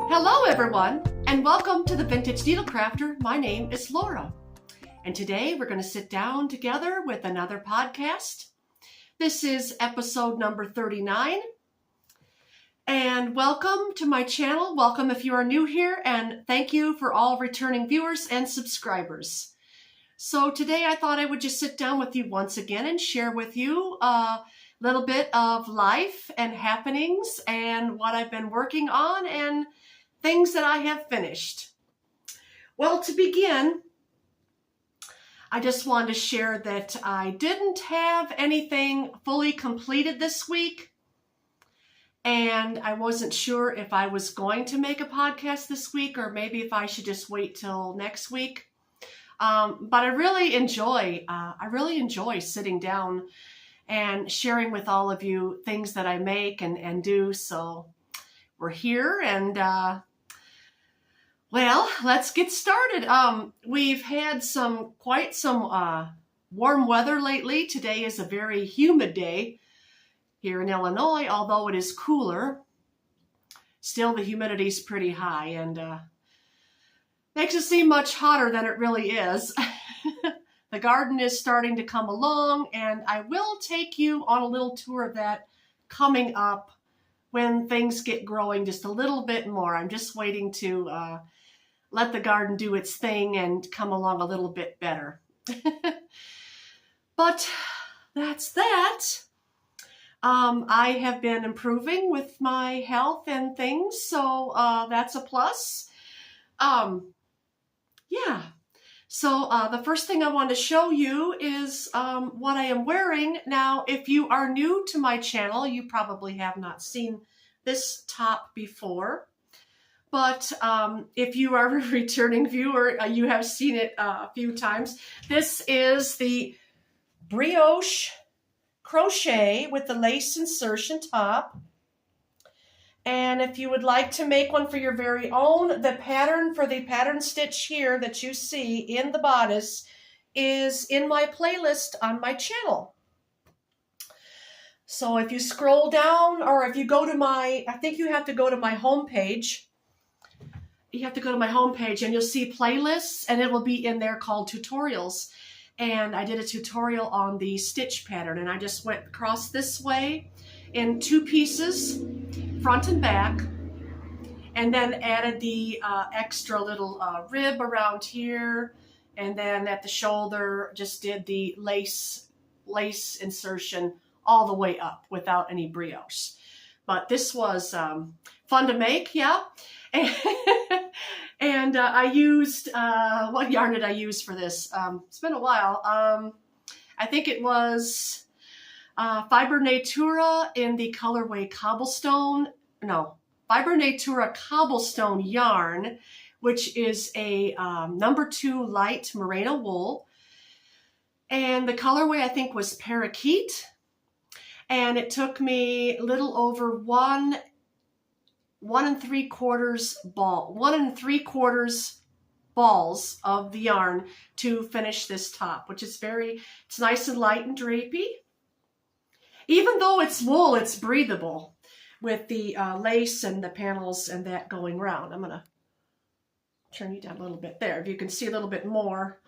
Hello everyone, and welcome to the Vintage Needle Crafter. My name is Laura, and today we're going to sit down together with another podcast. This is episode number 39, and welcome to my channel. Welcome if you are new here, and thank you for all returning viewers and subscribers. So today I thought I would just sit down with you once again and share with you a little bit of life and happenings and what I've been working on and things that I have finished. Well, to begin, I just wanted to share that I didn't have anything fully completed this week, and I wasn't sure if I was going to make a podcast this week or maybe if I should just wait till next week. But I really enjoy sitting down and sharing with all of you things that I make and do. So we're here, and well, let's get started. We've had quite some warm weather lately. Today is a very humid day here in Illinois, although it is cooler. Still, the humidity is pretty high, and makes it seem much hotter than it really is. The garden is starting to come along, and I will take you on a little tour of that coming up when things get growing just a little bit more. I'm just waiting to let the garden do its thing and come along a little bit better. But that's that. I have been improving with my health and things, so that's a plus. Yeah. So the first thing I want to show you is what I am wearing. Now, if you are new to my channel, you probably have not seen this top before. But if you are a returning viewer, you have seen it a few times. This is the brioche crochet with the lace insertion top. And if you would like to make one for your very own, the pattern for the pattern stitch here that you see in the bodice is in my playlist on my channel. So if you scroll down, or if you go to I think you have to go to my homepage. You have to go to my homepage and you'll see playlists, and it will be in there called tutorials. And I did a tutorial on the stitch pattern, and I just went across this way in two pieces, front and back, and then added the extra little rib around here, and then at the shoulder just did the lace insertion all the way up without any brioche. But this was fun to make, yeah. And I used, what yarn did I use for this? It's been a while. I think it was Fiber Natura in the colorway Cobblestone. No, Fiber Natura Cobblestone yarn, which is a number 2 light merino wool. And the colorway I think was Parakeet. And it took me a little over 1 3/4 balls of the yarn to finish this top, which is it's nice and light and drapey. Even though it's wool, it's breathable with the lace and the panels and that going around. I'm gonna turn you down a little bit there. If you can see a little bit more.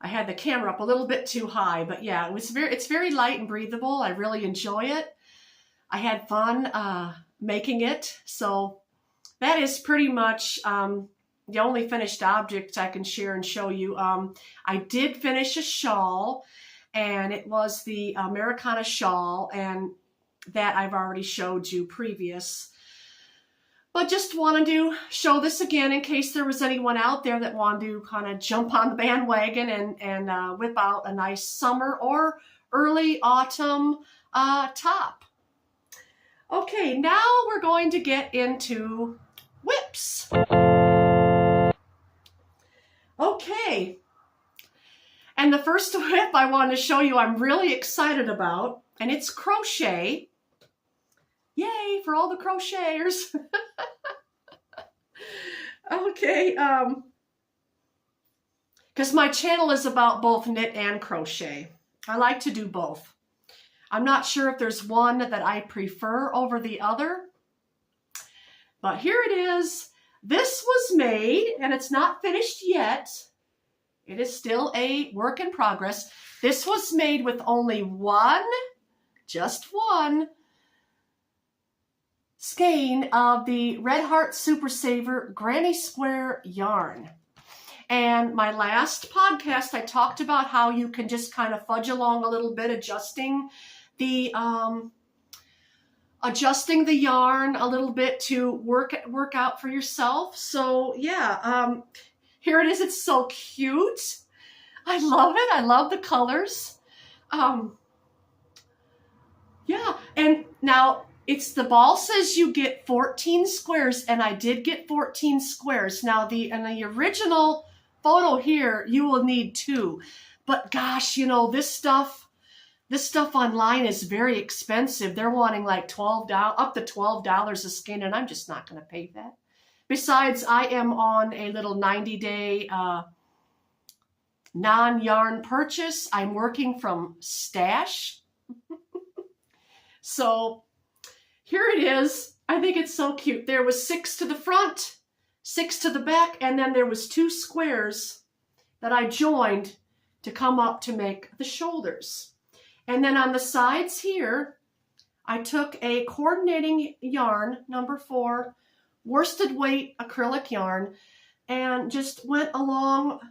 I had the camera up a little bit too high, but yeah, it's very light and breathable. I really enjoy it. I had fun making it. So that is pretty much the only finished object I can share and show you. I did finish a shawl, and it was the Americana shawl, and that I've already showed you previous. But just wanted to show this again in case there was anyone out there that wanted to kind of jump on the bandwagon and whip out a nice summer or early autumn top. Okay, now we're going to get into WIPs. Okay, and the first WIP I want to show you I'm really excited about, and it's crochet. Yay for all the crocheters. Okay, because my channel is about both knit and crochet. I like to do both. I'm not sure if there's one that I prefer over the other, but here it is. This was made, and it's not finished yet. It is still a work in progress. This was made with only just one skein of the Red Heart Super Saver Granny Square yarn. And my last podcast, I talked about how you can just kind of fudge along a little bit, adjusting the yarn a little bit to work out for yourself. So yeah, here it is. It's so cute. I love it. I love the colors. Yeah, and now the ball says you get 14 squares, and I did get 14 squares. Now in the original photo here, you will need 2. But gosh, this stuff online is very expensive. They're wanting like up to $12 a skein, and I'm just not going to pay that. Besides, I am on a little 90-day non-yarn purchase. I'm working from stash. So here it is. I think it's so cute. There was 6 to the front, 6 to the back, and then there was 2 squares that I joined to come up to make the shoulders. And then on the sides here, I took a coordinating yarn, number 4, worsted weight acrylic yarn, and just went along.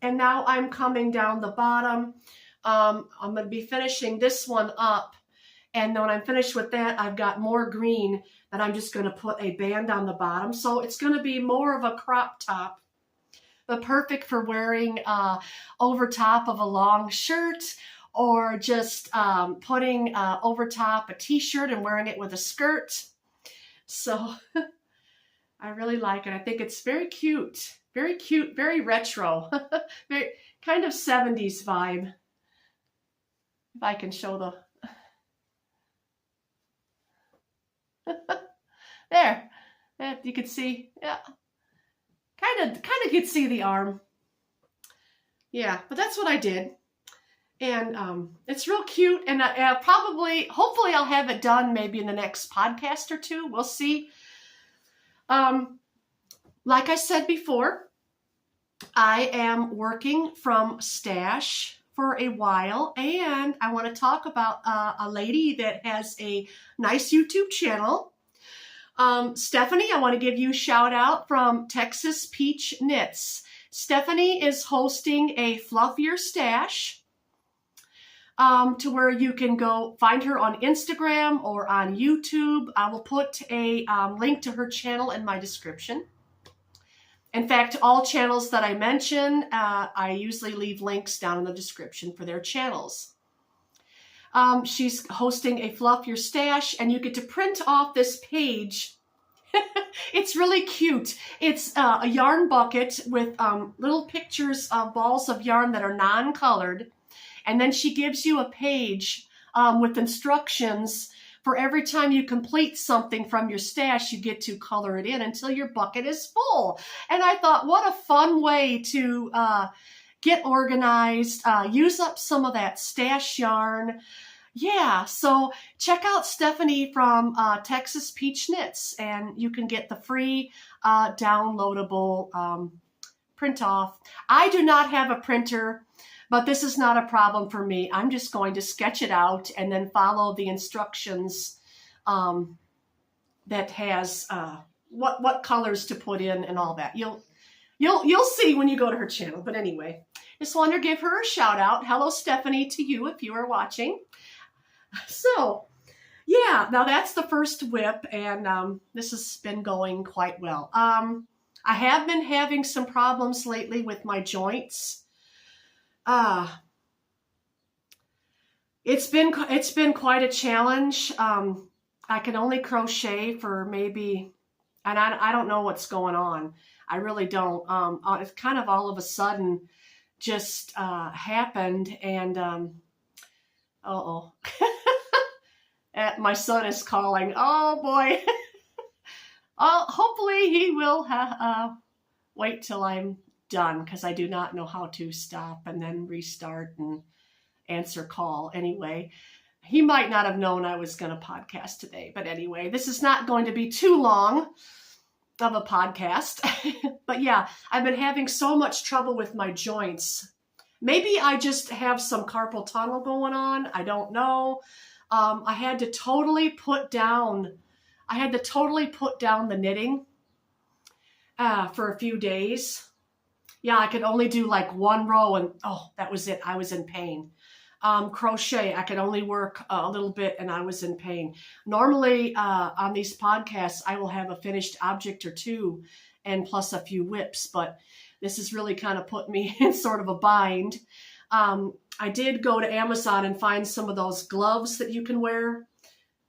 And now I'm coming down the bottom. I'm going to be finishing this one up. And when I'm finished with that, I've got more green that I'm just going to put a band on the bottom. So it's going to be more of a crop top, but perfect for wearing over top of a long shirt, or just putting over top a t-shirt and wearing it with a skirt. So I really like it. I think it's very cute, very retro, very kind of 70s vibe. If I can show the... there, you can see, yeah, kind of could see the arm. Yeah, but that's what I did. And it's real cute, and hopefully I'll have it done maybe in the next podcast or 2. We'll see. Like I said before, I am working from stash for a while, and I want to talk about a lady that has a nice YouTube channel. Stephanie, I want to give you a shout out from Texas Peach Knits. Stephanie is hosting a fluffier stash to where you can go find her on Instagram or on YouTube. I will put a link to her channel in my description. In fact, all channels that I mention, I usually leave links down in the description for their channels. She's hosting a fluffier stash, and you get to print off this page. It's really cute. It's a yarn bucket with little pictures of balls of yarn that are non-colored. And then she gives you a page with instructions for every time you complete something from your stash, you get to color it in until your bucket is full. And I thought, what a fun way to get organized, use up some of that stash yarn. Yeah, so check out Stephanie from Texas Peach Knits, and you can get the free downloadable print off. I do not have a printer, but this is not a problem for me. I'm just going to sketch it out and then follow the instructions that has what colors to put in and all that. You'll see when you go to her channel. But anyway, just wanted to give her a shout out. Hello, Stephanie, to you if you are watching. So, yeah, now that's the first WIP, and this has been going quite well. I have been having some problems lately with my joints. It's been quite a challenge. I can only crochet for maybe, and I don't know what's going on. I really don't. It's kind of all of a sudden just happened, and uh-oh. My son is calling. Oh boy. Hopefully he will wait till I'm done, because I do not know how to stop and then restart and answer call. Anyway, he might not have known I was going to podcast today, but anyway, this is not going to be too long. of a podcast. But yeah, I've been having so much trouble with my joints. Maybe I just have some carpal tunnel going on. I don't know. I had to totally put down the knitting for a few days. Yeah, I could only do like one row and that was it. I was in pain. Crochet, I could only work a little bit and I was in pain. Normally on these podcasts, I will have a finished object or two and plus a few WIPs, but this has really kind of put me in sort of a bind. I did go to Amazon and find some of those gloves that you can wear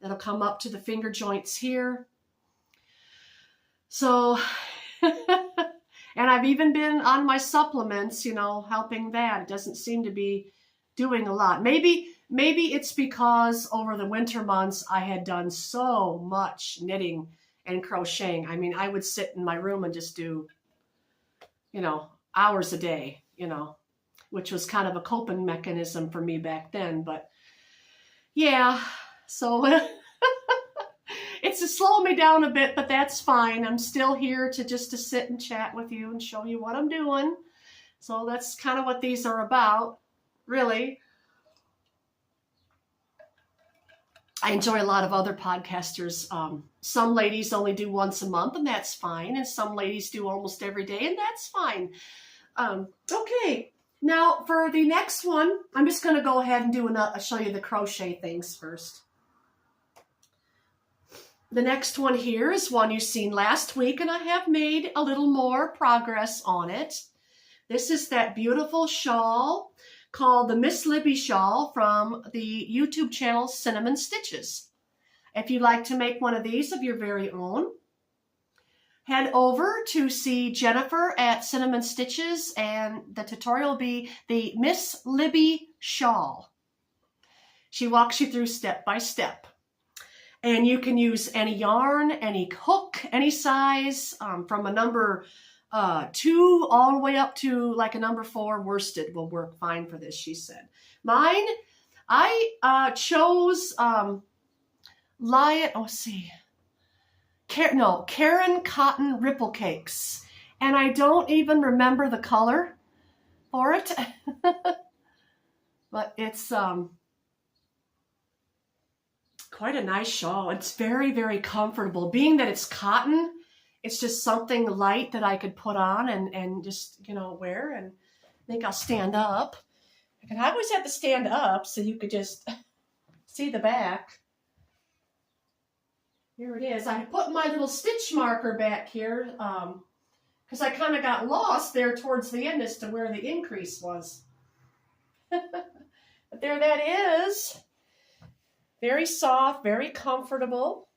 that'll come up to the finger joints here. So, and I've even been on my supplements, helping that. It doesn't seem to be doing a lot. Maybe it's because over the winter months I had done so much knitting and crocheting. I mean, I would sit in my room and just do, hours a day, which was kind of a coping mechanism for me back then. But yeah, so it's to slow me down a bit, but that's fine. I'm still here to sit and chat with you and show you what I'm doing. So that's kind of what these are about, really. I enjoy a lot of other podcasters. Some ladies only do once a month, and that's fine. And some ladies do almost every day, and that's fine. Okay, now for the next one, I'm just going to go ahead and show you the crochet things first. The next one here is one you've seen last week, and I have made a little more progress on it. This is that beautiful shawl called the Miss Libby shawl from the YouTube channel Cinnamon Stitches. If you'd like to make one of these of your very own, head over to see Jennifer at Cinnamon Stitches, and the tutorial will be the Miss Libby shawl. She walks you through step by step. And you can use any yarn, any hook, any size, from a number 2 all the way up to like a number 4 worsted will work fine for this, she said. Mine, I chose Karen Cotton Ripple Cakes. And I don't even remember the color for it. But it's quite a nice shawl. It's very, very comfortable. Being that it's cotton, it's just something light that I could put on and just, wear. And I think I'll stand up. I always have to stand up so you could just see the back. Here it is. I put my little stitch marker back here because I kind of got lost there towards the end as to where the increase was. But there that is. Very soft, very comfortable.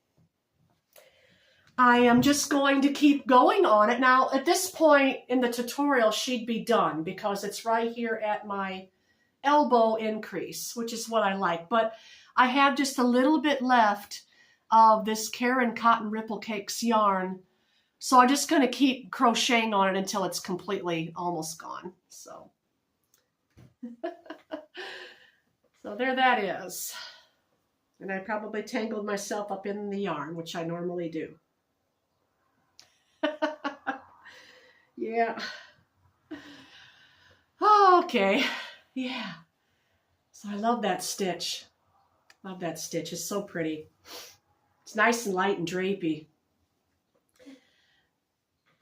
I am just going to keep going on it. Now, at this point in the tutorial, she'd be done because it's right here at my elbow increase, which is what I like. But I have just a little bit left of this Karen Cotton Ripple Cakes yarn. So I'm just going to keep crocheting on it until it's completely almost gone. So, so there that is. And I probably tangled myself up in the yarn, which I normally do. Yeah. Okay. Yeah. So I love that stitch. Love that stitch. It's so pretty. It's nice and light and drapey.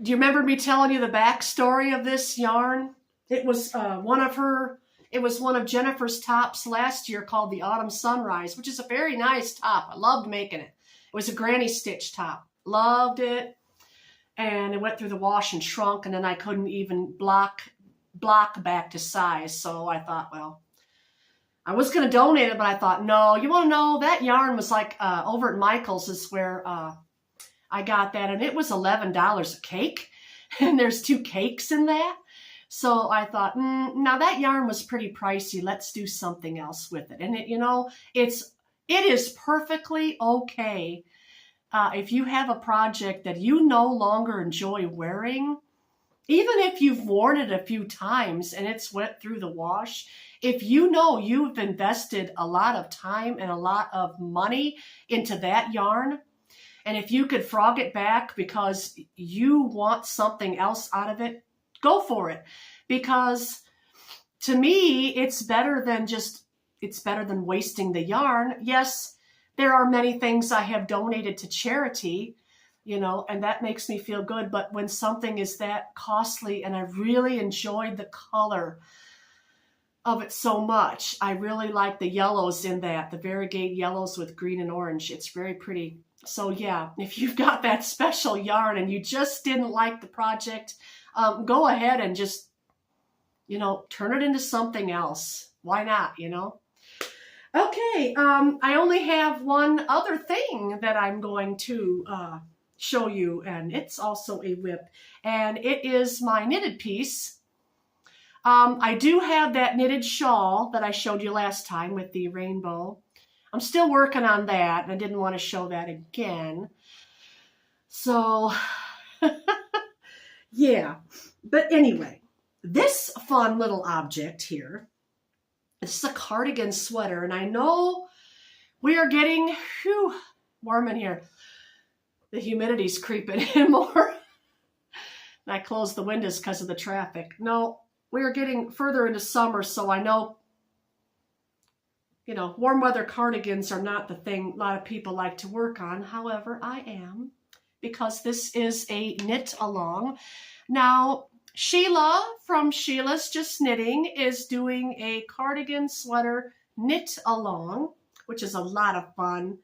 Do you remember me telling you the backstory of this yarn? It was one of Jennifer's tops last year called the Autumn Sunrise, which is a very nice top. I loved making it. It was a granny stitch top. Loved it. And it went through the wash and shrunk, and then I couldn't even block back to size. So I thought, well, I was going to donate it, but I thought, no, you want to know, that yarn was like over at Michael's is where I got that, and it was $11 a cake, and there's 2 cakes in that. So I thought, now that yarn was pretty pricey. Let's do something else with it. And it is perfectly okay if you have a project that you no longer enjoy wearing, even if you've worn it a few times and it's went through the wash. If you've invested a lot of time and a lot of money into that yarn, And if you could frog it back because you want something else out of it, go for it. Because to me, it's better than wasting the yarn. Yes, there are many things I have donated to charity, and that makes me feel good. But when something is that costly and I really enjoyed the color of it so much, I really like the yellows in that, the variegated yellows with green and orange. It's very pretty. So yeah, if you've got that special yarn and you just didn't like the project, go ahead and just, turn it into something else. Why not, Okay, I only have one other thing that I'm going to show you, and it's also a WIP, and it is my knitted piece. I do have that knitted shawl that I showed you last time with the rainbow. I'm still working on that, and I didn't want to show that again. So, yeah. But anyway, this fun little object here, this is a cardigan sweater, and I know we are getting warm in here. The humidity's creeping in more. And I closed the windows because of the traffic. No, we are getting further into summer, so I know, warm weather cardigans are not the thing a lot of people like to work on. However, I am, because this is a knit along. Now, Sheila from Sheila's Just Knitting is doing a cardigan sweater knit along, which is a lot of fun.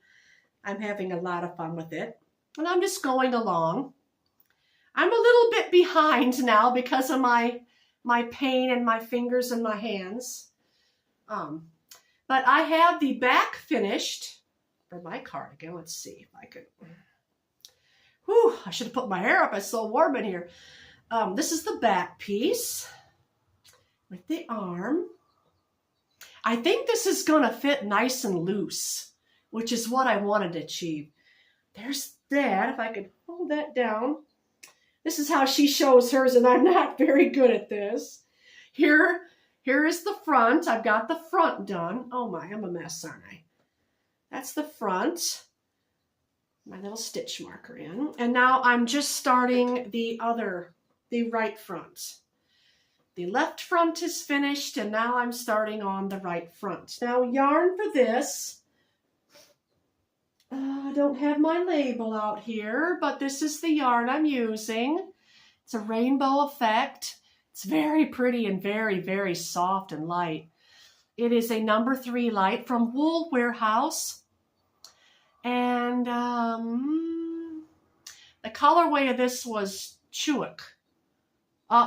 I'm having a lot of fun with it. And I'm just going along. I'm a little bit behind now because of my pain in my fingers and my hands. But I have the back finished for my cardigan. Let's see if I could. I should have put my hair up. It's so warm in here. This is the back piece with the arm. I think this is going to fit nice and loose, which is what I wanted to achieve. There's that. If I could hold that down. This is how she shows hers, and I'm not very good at this. Here is the front. I've got the front done. Oh my, I'm a mess, aren't I? That's the front. My little stitch marker in. And now I'm just starting the right front. The left front is finished, and now I'm starting on the right front. Now, yarn for this, I don't have my label out here, but this is the yarn I'm using. It's a rainbow effect. It's very pretty and very, very soft and light. It is a number 3 light from Wool Warehouse. And the colorway of this was Chewik.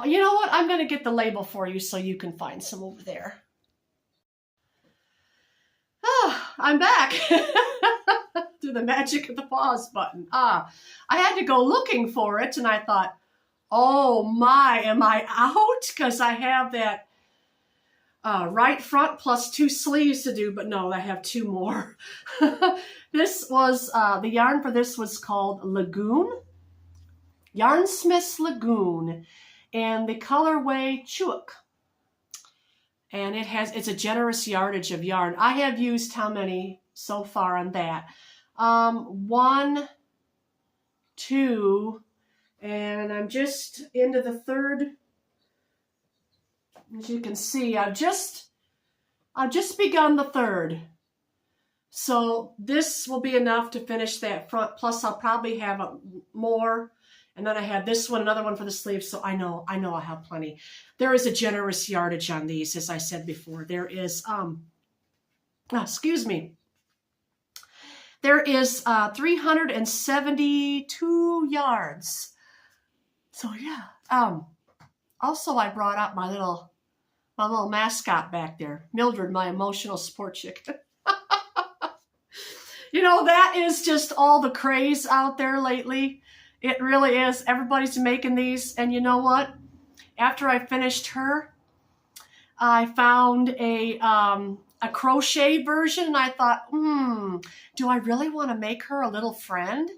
You know what? I'm going to get the label for you so you can find some over there. I'm back. Through the magic of the pause button. I had to go looking for it, and I thought, oh my, am I out? Because I have that right front plus 2 sleeves to do, but no, I have 2 more. This was, the yarn for this was called Lagoon. Yarnsmith's Lagoon. And the colorway Chewik. And it's a generous yardage of yarn. I have used how many so far on that? 1, 2, and I'm just into the third. As you can see, I've just begun the third. So this will be enough to finish that front. Plus, I'll probably have more. And then I have this one, another one for the sleeves. So I know I have plenty. There is a generous yardage on these, as I said before. There is, excuse me. There is 372 yards. So yeah. Also, I brought out my little mascot back there, Mildred, my emotional support chick. That is just all the craze out there lately. It really is. Everybody's making these. And you know what? After I finished her, I found a crochet version. And I thought, do I really want to make her a little friend?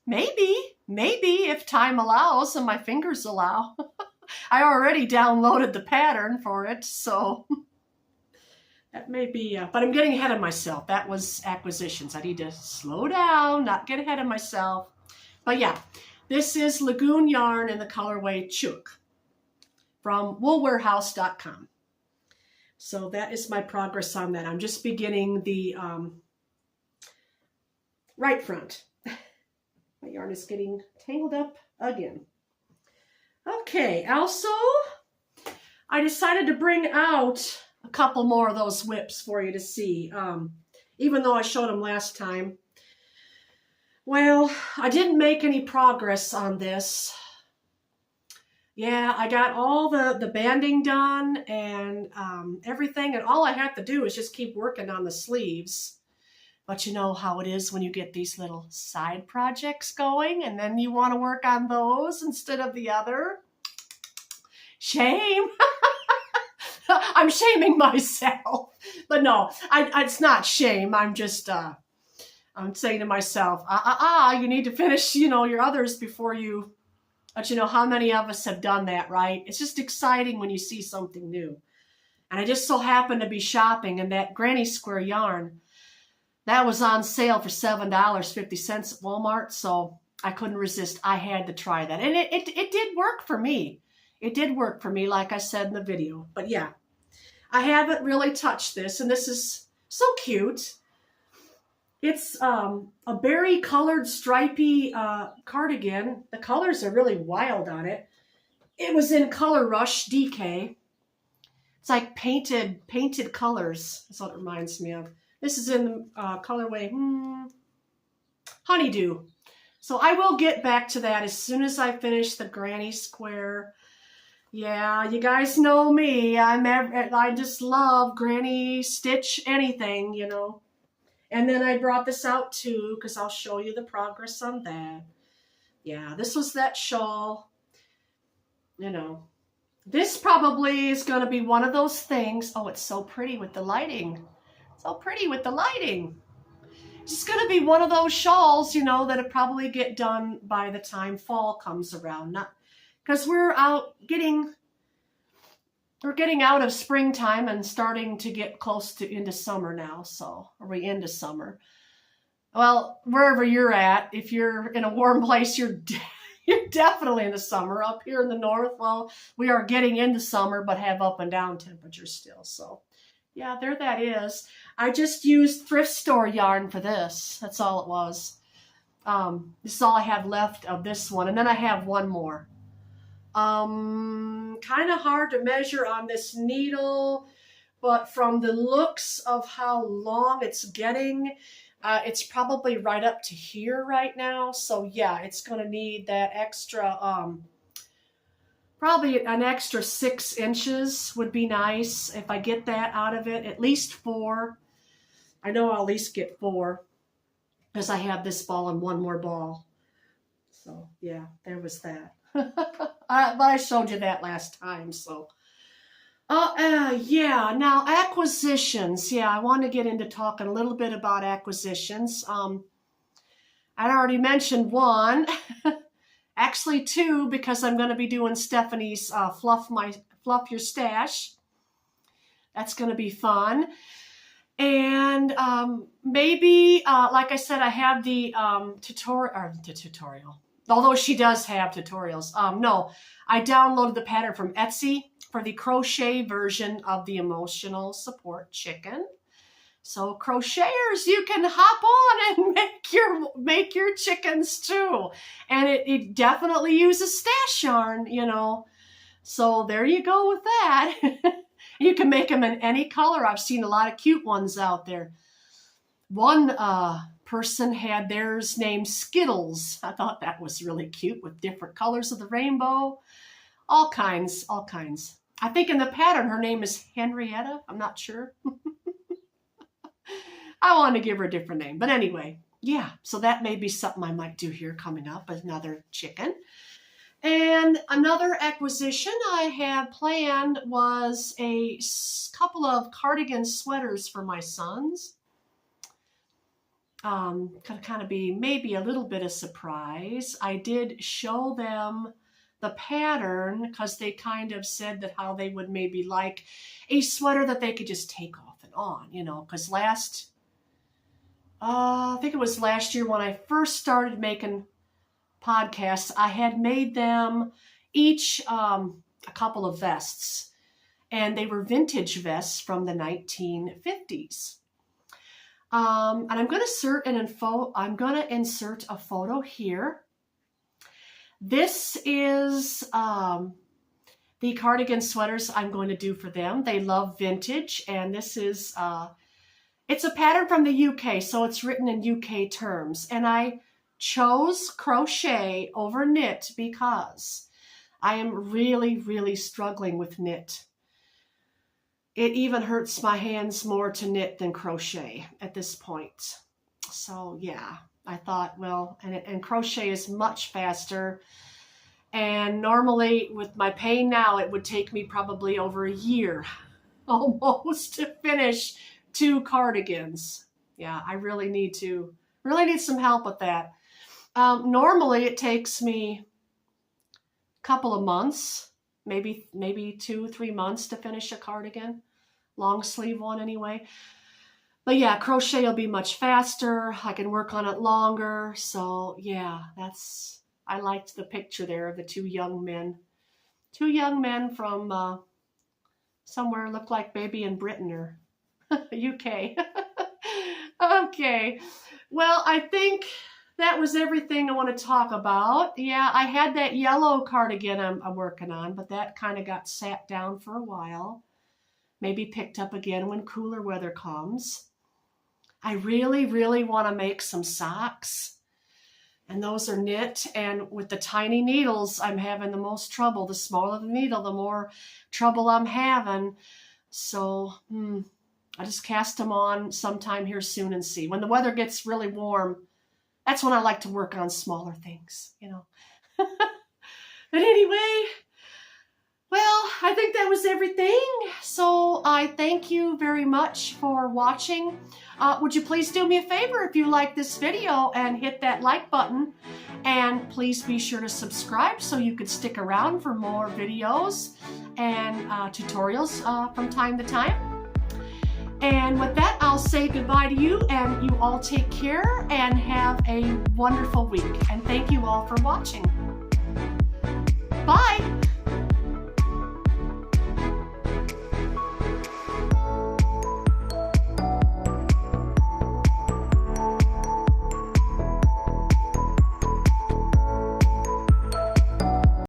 Maybe if time allows and my fingers allow. I already downloaded the pattern for it. So That may be, but I'm getting ahead of myself. That was acquisitions. I need to slow down, not get ahead of myself. But yeah, this is Lagoon Yarn in the colorway Chook from woolwarehouse.com. So that is my progress on that. I'm just beginning the right front. My yarn is getting tangled up again. Okay, also, I decided to bring out a couple more of those WIPs for you to see, even though I showed them last time. Well, I didn't make any progress on this. Yeah, I got all the banding done and everything, and all I have to do is just keep working on the sleeves. But you know how it is when you get these little side projects going, and then you want to work on those instead of the other. Shame. I'm shaming myself. But no, it's not shame. I'm just, I'm saying to myself, you need to finish, your others before you, but how many of us have done that, right? It's just exciting when you see something new. And I just so happened to be shopping, and that granny square yarn, that was on sale for $7.50 at Walmart, so I couldn't resist. I had to try that. And it did work for me. It did work for me, like I said in the video. But yeah, I haven't really touched this, and this is so cute. It's a berry colored stripy cardigan. The colors are really wild on it. It was in Color Rush DK. It's like painted colors. That's what it reminds me of. This is in colorway Honeydew. So I will get back to that as soon as I finish the granny square. Yeah, you guys know me. I just love granny stitch anything, And then I brought this out too because I'll show you the progress on that. Yeah, this was that shawl. This probably is going to be one of those things. Oh, it's so pretty with the lighting. So pretty with the lighting. It's going to be one of those shawls, that'll probably get done by the time fall comes around. Not because we're getting out of springtime and starting to get close to into summer now. So are we into summer? Well, wherever you're at, if you're in a warm place, you're definitely in the summer. Up here in the north, well, we are getting into summer, but have up and down temperatures still. So yeah, there that is. I just used thrift store yarn for this. That's all it was. This is all I have left of this one. And then I have one more. Kind of hard to measure on this needle, but from the looks of how long it's getting, it's probably right up to here right now. So yeah, it's going to need that extra, probably an extra 6 inches would be nice if I get that out of it. At least 4. I know I'll at least get 4 because I have this ball and one more ball. So yeah, there was that. But I showed you that last time. So yeah, now acquisitions. Yeah, I want to get into talking a little bit about acquisitions. I'd already mentioned one. Actually 2, because I'm going to be doing Stephanie's Fluff Your Stash. That's going to be fun. And maybe, like I said, I have the tutorial. Although she does have tutorials. No, I downloaded the pattern from Etsy for the crochet version of the Emotional Support Chicken. So crocheters, you can hop on and make your chickens too. And it definitely uses stash yarn, So there you go with that. You can make them in any color. I've seen a lot of cute ones out there. One person had theirs named Skittles. I thought that was really cute with different colors of the rainbow. All kinds. I think in the pattern her name is Henrietta. I'm not sure. I want to give her a different name. But anyway, yeah, so that may be something I might do here coming up, another chicken. And another acquisition I have planned was a couple of cardigan sweaters for my sons. Could kind of be maybe a little bit of surprise. I did show them the pattern because they kind of said that how they would maybe like a sweater that they could just take off and on, you know, because I think it was last year when I first started making podcasts, I had made them each a couple of vests, and they were vintage vests from the 1950s. And I'm going to insert a photo here. This is the cardigan sweaters I'm going to do for them. They love vintage, and this is it's a pattern from the UK, so it's written in UK terms. And I chose crochet over knit because I am really, really struggling with knit. It even hurts my hands more to knit than crochet at this point. So yeah, I thought, well, and crochet is much faster. And normally with my pain now, it would take me probably over a year almost to finish 2 cardigans. Yeah, I really need some help with that. Normally it takes me a couple of months, maybe 2-3 months to finish a cardigan, long sleeve one anyway. But yeah, crochet will be much faster. I can work on it longer. So yeah, I liked the picture there of the 2 young men. 2 young men from somewhere looked like maybe in Britain or UK. Okay. Well, I think that was everything I want to talk about. Yeah, I had that yellow cardigan I'm working on, but that kind of got sat down for a while. Maybe picked up again when cooler weather comes. I really, really want to make some socks. And those are knit. And with the tiny needles, I'm having the most trouble. The smaller the needle, the more trouble I'm having. So, I just cast them on sometime here soon and see. When the weather gets really warm, that's when I like to work on smaller things, you know. But anyway, well, I think that was everything. So I thank you very much for watching. Would you please do me a favor if you like this video and hit that like button, and please be sure to subscribe so you could stick around for more videos and tutorials from time to time. And with that, I'll say goodbye to you, and you all take care and have a wonderful week. And thank you all for watching. Bye.